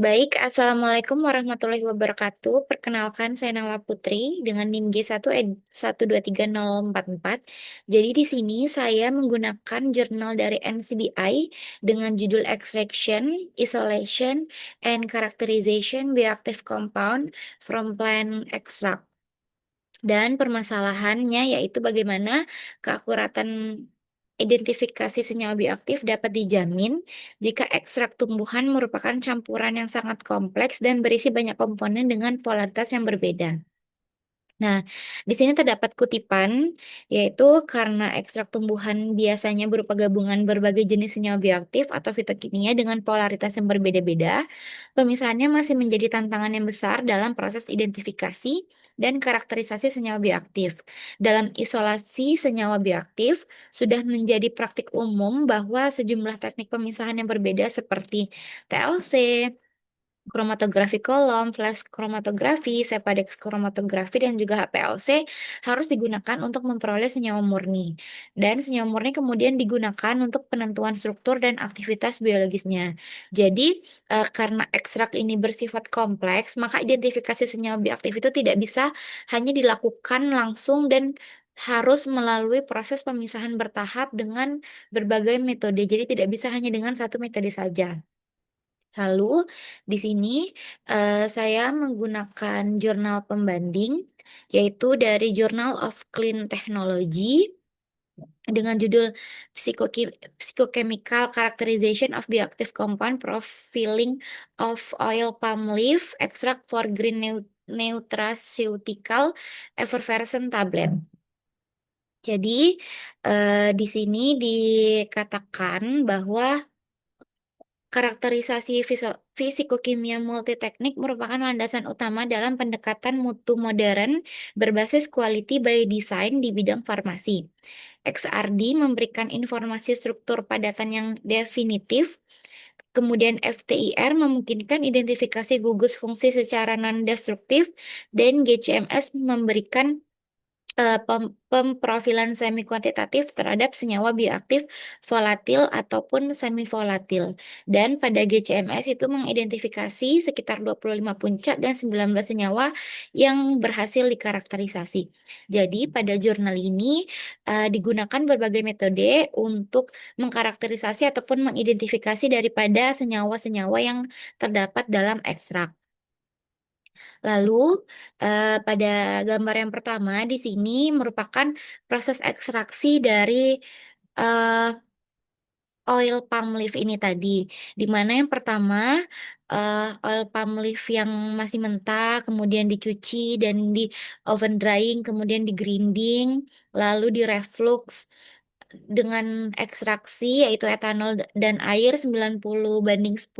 Baik, Assalamualaikum warahmatullahi wabarakatuh. Perkenalkan, saya Nala Putri dengan NIM G1 1230044. Jadi di sini saya menggunakan jurnal dari NCBI dengan judul Extraction, Isolation, and Characterization Bioactive Compound from Plant Extract. Dan permasalahannya yaitu bagaimana keakuratan identifikasi senyawa bioaktif dapat dijamin jika ekstrak tumbuhan merupakan campuran yang sangat kompleks dan berisi banyak komponen dengan polaritas yang berbeda. Nah, di sini terdapat kutipan, yaitu karena ekstrak tumbuhan biasanya berupa gabungan berbagai jenis senyawa bioaktif atau fitokimia dengan polaritas yang berbeda-beda, pemisahannya masih menjadi tantangan yang besar dalam proses identifikasi dan karakterisasi senyawa bioaktif. Dalam isolasi senyawa bioaktif, sudah menjadi praktik umum bahwa sejumlah teknik pemisahan yang berbeda seperti TLC, kromatografi kolom, flash kromatografi, Sepadex kromatografi, dan juga HPLC harus digunakan untuk memperoleh senyawa murni. Dan senyawa murni kemudian digunakan untuk penentuan struktur dan aktivitas biologisnya. Jadi, karena ekstrak ini bersifat kompleks, maka identifikasi senyawa bioaktif itu tidak bisa hanya dilakukan langsung dan harus melalui proses pemisahan bertahap dengan berbagai metode. Jadi tidak bisa hanya dengan satu metode saja. Lalu di sini saya menggunakan jurnal pembanding yaitu dari Journal of Clean Technology dengan judul Psychochemical Characterization of Bioactive Compound Profiling of Oil Palm Leaf Extract for Green Nutraceutical Effervescent Tablet. Jadi di sini dikatakan bahwa karakterisasi fisikokimia multiteknik merupakan landasan utama dalam pendekatan mutu modern berbasis quality by design di bidang farmasi. XRD memberikan informasi struktur padatan yang definitif, kemudian FTIR memungkinkan identifikasi gugus fungsi secara non-destruktif, dan GCMS memberikan pemprofilan semi kuantitatif terhadap senyawa bioaktif volatil ataupun semi volatil. Dan pada GCMS itu mengidentifikasi sekitar 25 puncak dan 19 senyawa yang berhasil dikarakterisasi. Jadi pada jurnal ini digunakan berbagai metode untuk mengkarakterisasi ataupun mengidentifikasi daripada senyawa-senyawa yang terdapat dalam ekstrak. Lalu, pada gambar yang pertama di sini merupakan proses ekstraksi dari eh, oil palm leaf ini tadi, di mana yang pertama oil palm leaf yang masih mentah, kemudian dicuci dan di oven drying, kemudian di grinding, lalu di reflux dengan ekstraksi yaitu etanol dan air 90:10,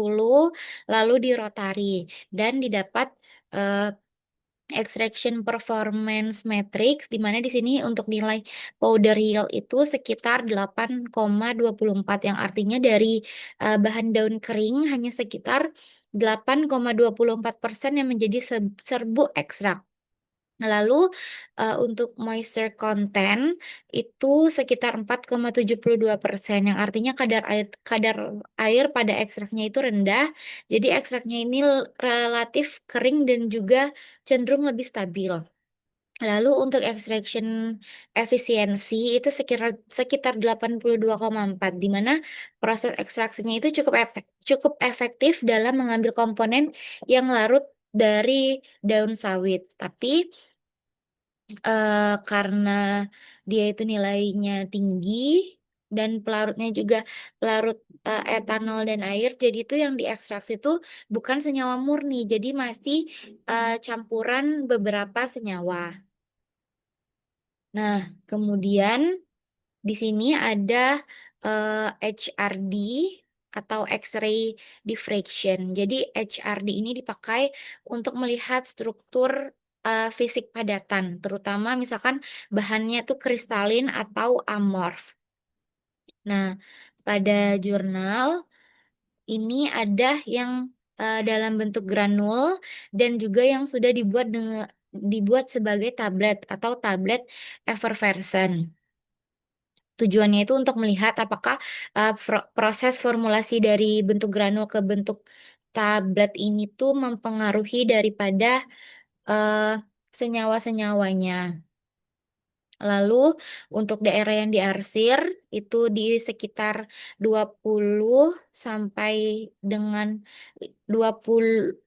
lalu di rotary dan didapat eh, extraction performance matrix, di mana di sini untuk nilai powder yield itu sekitar 8,24, yang artinya dari bahan daun kering hanya sekitar 8,24% yang menjadi serbuk ekstrak. Lalu untuk moisture content itu sekitar 4,72%, yang artinya kadar air pada ekstraknya itu rendah. Jadi ekstraknya ini relatif kering dan juga cenderung lebih stabil. Lalu untuk extraction efisiensi itu sekitar 82,4, di mana proses ekstraksinya itu cukup efektif dalam mengambil komponen yang larut dari daun sawit. Tapi karena dia itu nilainya tinggi dan pelarutnya juga pelarut etanol dan air, jadi itu yang diekstraksi itu bukan senyawa murni, jadi masih campuran beberapa senyawa. Nah, kemudian di sini ada HRD atau X-ray diffraction. Jadi HRD ini dipakai untuk melihat struktur fisik padatan, terutama misalkan bahannya itu kristalin atau amorf. Nah, pada jurnal ini ada yang dalam bentuk granul dan juga yang sudah dibuat sebagai tablet atau tablet effervescent. Tujuannya itu untuk melihat apakah proses formulasi dari bentuk granul ke bentuk tablet ini tuh mempengaruhi daripada eh, senyawa-senyawanya. Lalu untuk daerah yang diarsir itu di sekitar 20 sampai dengan 20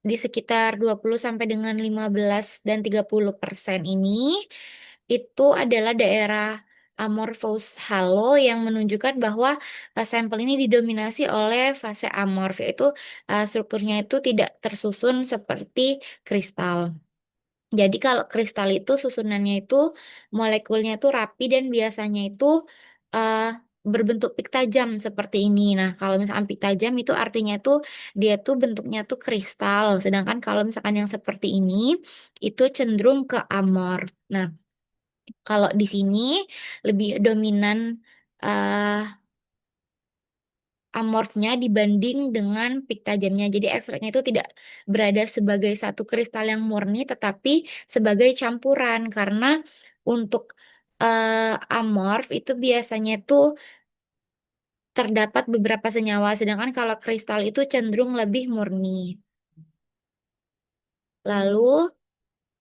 di sekitar 20 sampai dengan 15 dan 30% ini itu adalah daerah amorphous halo yang menunjukkan bahwa sampel ini didominasi oleh fase amorf, yaitu strukturnya itu tidak tersusun seperti kristal. Jadi kalau kristal itu susunannya itu molekulnya itu rapi dan biasanya itu eh, berbentuk pik tajam seperti ini. Nah, kalau misalkan pik tajam itu artinya tuh dia tuh bentuknya tuh kristal. Sedangkan kalau misalkan yang seperti ini itu cenderung ke amorf. Nah, kalau di sini lebih dominan eh, amorfnya dibanding dengan pik tajamnya. Jadi ekstraknya itu tidak berada sebagai satu kristal yang murni, tetapi sebagai campuran. Karena untuk amorf itu biasanya tuh terdapat beberapa senyawa, sedangkan kalau kristal itu cenderung lebih murni. Lalu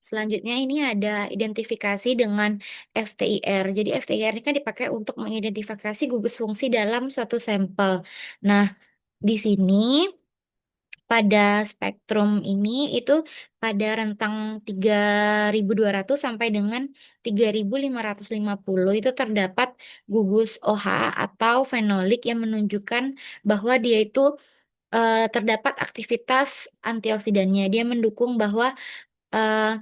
selanjutnya ini ada identifikasi dengan FTIR. Jadi FTIR ini kan dipakai untuk mengidentifikasi gugus fungsi dalam suatu sampel. Nah, di sini pada spektrum ini itu pada rentang 3.200 sampai dengan 3.550 itu terdapat gugus OH atau fenolik yang menunjukkan bahwa dia itu terdapat aktivitas antioksidannya. Dia mendukung bahwa eh,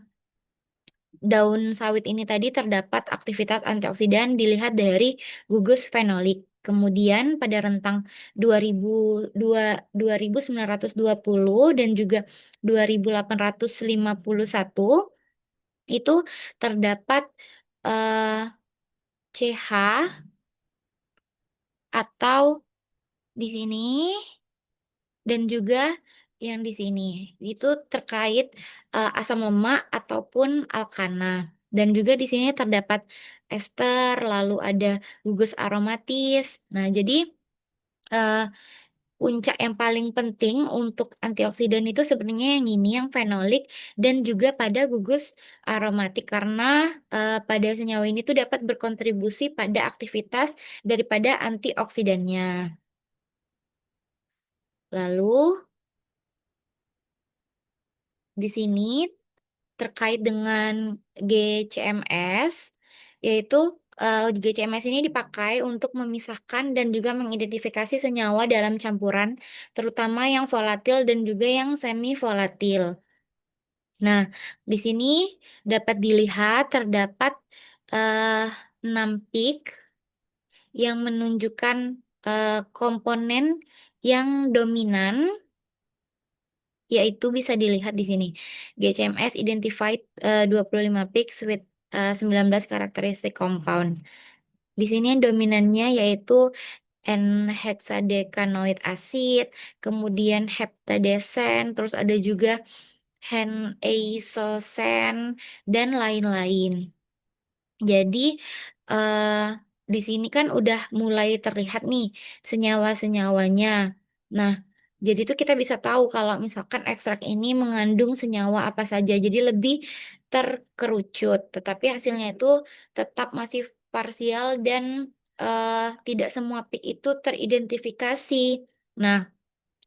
daun sawit ini tadi terdapat aktivitas antioksidan dilihat dari gugus fenolik. Kemudian pada rentang 2920 dan juga 2851 itu terdapat eh, CH atau di sini dan juga yang di sini itu terkait asam lemak ataupun alkana. Dan juga di sini terdapat ester, lalu ada gugus aromatis. Nah, jadi eh, puncak yang paling penting untuk antioksidan itu sebenarnya yang ini, yang fenolik dan juga pada gugus aromatik karena pada senyawa ini tuh dapat berkontribusi pada aktivitas daripada antioksidannya. Lalu di sini terkait dengan GCMS, yaitu GCMS ini dipakai untuk memisahkan dan juga mengidentifikasi senyawa dalam campuran, terutama yang volatil dan juga yang semi volatil. Nah, di sini dapat dilihat terdapat eh, 6 peak yang menunjukkan komponen yang dominan, yaitu bisa dilihat di sini. GCMS identified 25 peaks with 19 karakteristik compound. Di sini yang dominannya yaitu N-hexadecanoid acid, kemudian heptadesen, terus ada juga N-isosen, dan lain-lain. Jadi eh, di sini kan udah mulai terlihat nih senyawa-senyawanya. Nah, jadi tuh kita bisa tahu kalau misalkan ekstrak ini mengandung senyawa apa saja. Jadi lebih terkerucut, tetapi hasilnya itu tetap masih parsial dan eh, tidak semua peak itu teridentifikasi. Nah,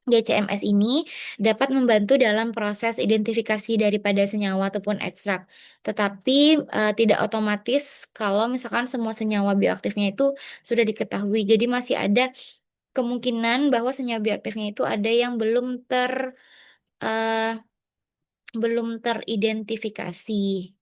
GCMS ini dapat membantu dalam proses identifikasi daripada senyawa ataupun ekstrak, tetapi tidak otomatis kalau misalkan semua senyawa bioaktifnya itu sudah diketahui. Jadi masih ada kemungkinan bahwa senyawa bioaktifnya itu ada yang eh, belum teridentifikasi.